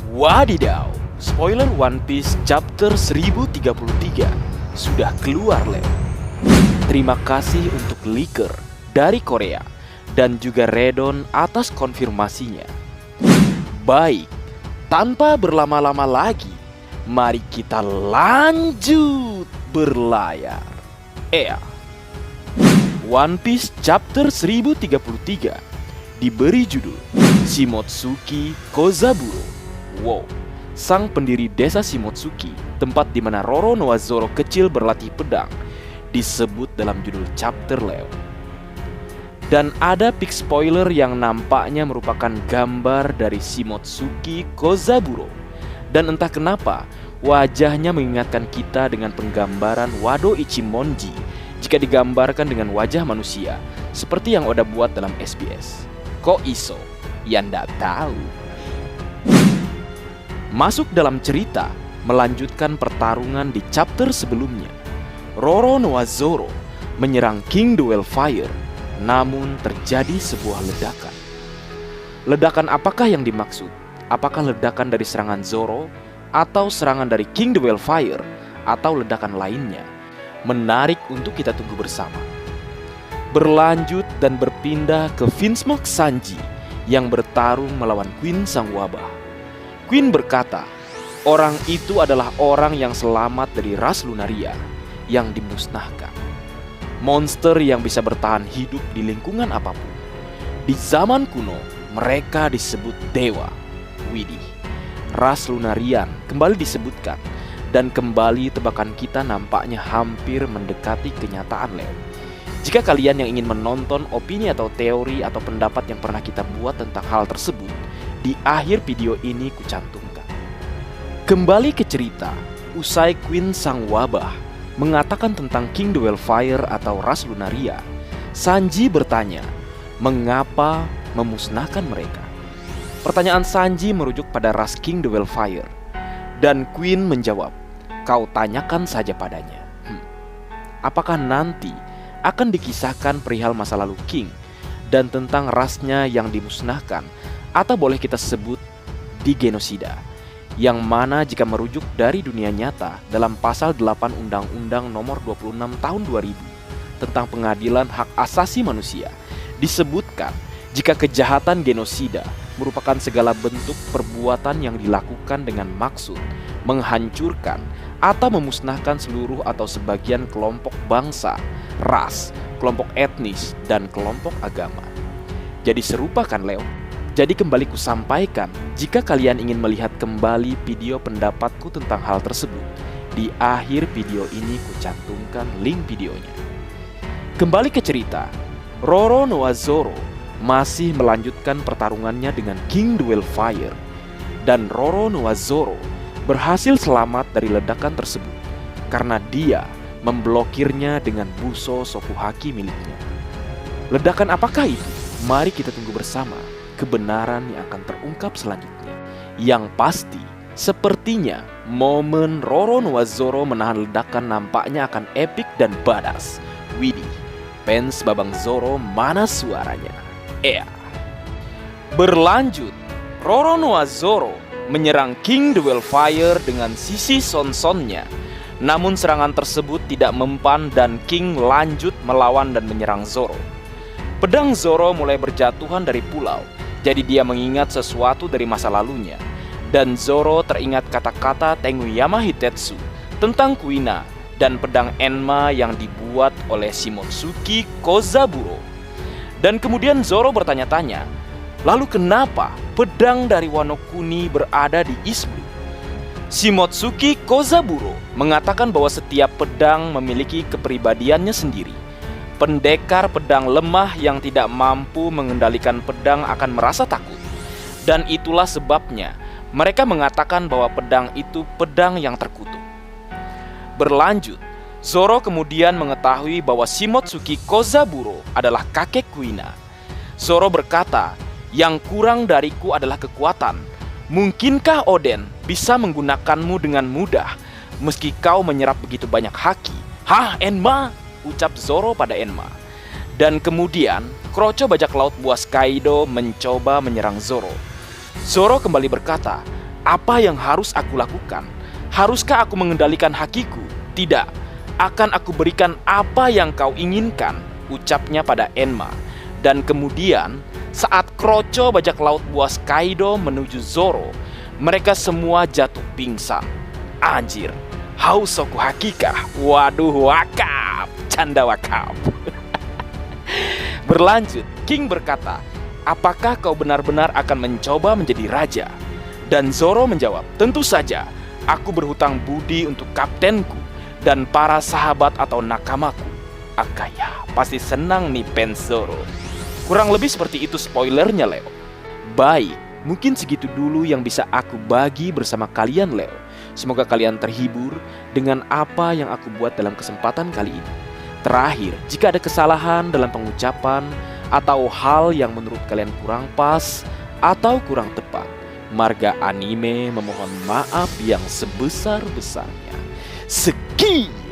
Wadidaw, spoiler One Piece chapter 1033 sudah keluar, Leo. Terima kasih untuk leaker dari Korea dan juga Redon atas konfirmasinya. Baik, tanpa berlama-lama lagi, mari kita lanjut berlayar. One Piece chapter 1033 diberi judul Shimotsuki Kozaburo. Wow, sang pendiri desa Shimotsuki, tempat di mana Roronoa Zoro kecil berlatih pedang, disebut dalam judul chapter, Leo. Dan ada pic spoiler yang nampaknya merupakan gambar dari Shimotsuki Kozaburo. Dan entah kenapa, wajahnya mengingatkan kita dengan penggambaran Wado Ichimonji jika digambarkan dengan wajah manusia, seperti yang Oda buat dalam SBS. Kok iso? Ya ndak tahu. Masuk dalam cerita, melanjutkan pertarungan di chapter sebelumnya. Roronoa Zoro menyerang King the Wildfire, namun terjadi sebuah ledakan. Ledakan apakah yang dimaksud? Apakah ledakan dari serangan Zoro, atau serangan dari King the Wildfire, atau ledakan lainnya? Menarik untuk kita tunggu bersama. Berlanjut dan berpindah ke Vinsmoke Sanji yang bertarung melawan Queen Sang Wabah. Queen berkata, orang itu adalah orang yang selamat dari ras Lunaria yang dimusnahkan. Monster yang bisa bertahan hidup di lingkungan apapun. Di zaman kuno, mereka disebut dewa. Widih, ras Lunarian kembali disebutkan. Dan kembali tebakan kita nampaknya hampir mendekati kenyataan, Leo. Jika kalian yang ingin menonton opini atau teori atau pendapat yang pernah kita buat tentang hal tersebut, di akhir video ini kucantumkan. Kembali ke cerita, usai Queen Sang Wabah mengatakan tentang King the Wildfire atau ras Lunaria, Sanji bertanya, mengapa memusnahkan mereka? Pertanyaan Sanji merujuk pada ras King the Wildfire. Dan Queen menjawab, kau tanyakan saja padanya. Apakah nanti akan dikisahkan perihal masa lalu King dan tentang rasnya yang dimusnahkan, atau boleh kita sebut di genosida, yang mana jika merujuk dari dunia nyata dalam pasal 8 Undang-Undang nomor 26 tahun 2000 tentang pengadilan hak asasi manusia, disebutkan jika kejahatan genosida merupakan segala bentuk perbuatan yang dilakukan dengan maksud menghancurkan atau memusnahkan seluruh atau sebagian kelompok bangsa, ras, kelompok etnis, dan kelompok agama. Jadi serupa kan, Leo? Jadi kembali kusampaikan, jika kalian ingin melihat kembali video pendapatku tentang hal tersebut, di akhir video ini kucantumkan link videonya. Kembali ke cerita, Roronoa Zoro masih melanjutkan pertarungannya dengan King the Wildfire, dan Roronoa Zoro berhasil selamat dari ledakan tersebut karena dia memblokirnya dengan buso Sokuhaki miliknya. Ledakan apakah itu? Mari kita tunggu bersama kebenaran yang akan terungkap selanjutnya. Yang pasti, sepertinya momen Roronoa Zoro menahan ledakan nampaknya akan epik dan badass. Widih, fans Babang Zoro mana suaranya? Berlanjut, Roronoa Zoro menyerang King the Wildfire dengan sisi son-sonnya. Namun serangan tersebut tidak mempan dan King lanjut melawan dan menyerang Zoro. Pedang Zoro mulai berjatuhan dari pulau, jadi dia mengingat sesuatu dari masa lalunya. Dan Zoro teringat kata-kata Tenguyama Hitetsu tentang Kuina dan pedang Enma yang dibuat oleh Shimotsuki Kozaburo. Dan kemudian Zoro bertanya-tanya, lalu kenapa pedang dari Wano Kuni berada di East Blue? Shimotsuki Kozaburo mengatakan bahwa setiap pedang memiliki kepribadiannya sendiri. Pendekar pedang lemah yang tidak mampu mengendalikan pedang akan merasa takut. Dan itulah sebabnya mereka mengatakan bahwa pedang itu pedang yang terkutuk. Berlanjut, Zoro kemudian mengetahui bahwa Shimotsuki Kozaburo adalah kakek Kuina. Zoro berkata, yang kurang dariku adalah kekuatan. Mungkinkah Oden bisa menggunakanmu dengan mudah meski kau menyerap begitu banyak haki? Hah, Enma? Ucap Zoro pada Enma. Dan kemudian Kroco bajak laut buas Kaido mencoba menyerang Zoro. Zoro kembali berkata, Apa yang harus aku lakukan? Haruskah aku mengendalikan hakiku? Tidak, akan aku berikan apa yang kau inginkan, ucapnya pada Enma. Dan kemudian, saat kroco bajak laut buas Kaido menuju Zoro, mereka semua jatuh pingsan. Anjir, Hausoku Hakika. Waduh, wakap, canda wakap. Berlanjut, King berkata, apakah kau benar-benar akan mencoba menjadi raja? Dan Zoro menjawab, tentu saja, aku berhutang budi untuk kaptenku dan para sahabat atau nakamaku. Akaya pasti senang nih fans Zoro. Kurang lebih seperti itu spoilernya, Leo. Baik, mungkin segitu dulu yang bisa aku bagi bersama kalian, Leo. Semoga kalian terhibur dengan apa yang aku buat dalam kesempatan kali ini. Terakhir, jika ada kesalahan dalam pengucapan atau hal yang menurut kalian kurang pas atau kurang tepat, Marga Anime memohon maaf yang sebesar-besarnya. Sekian.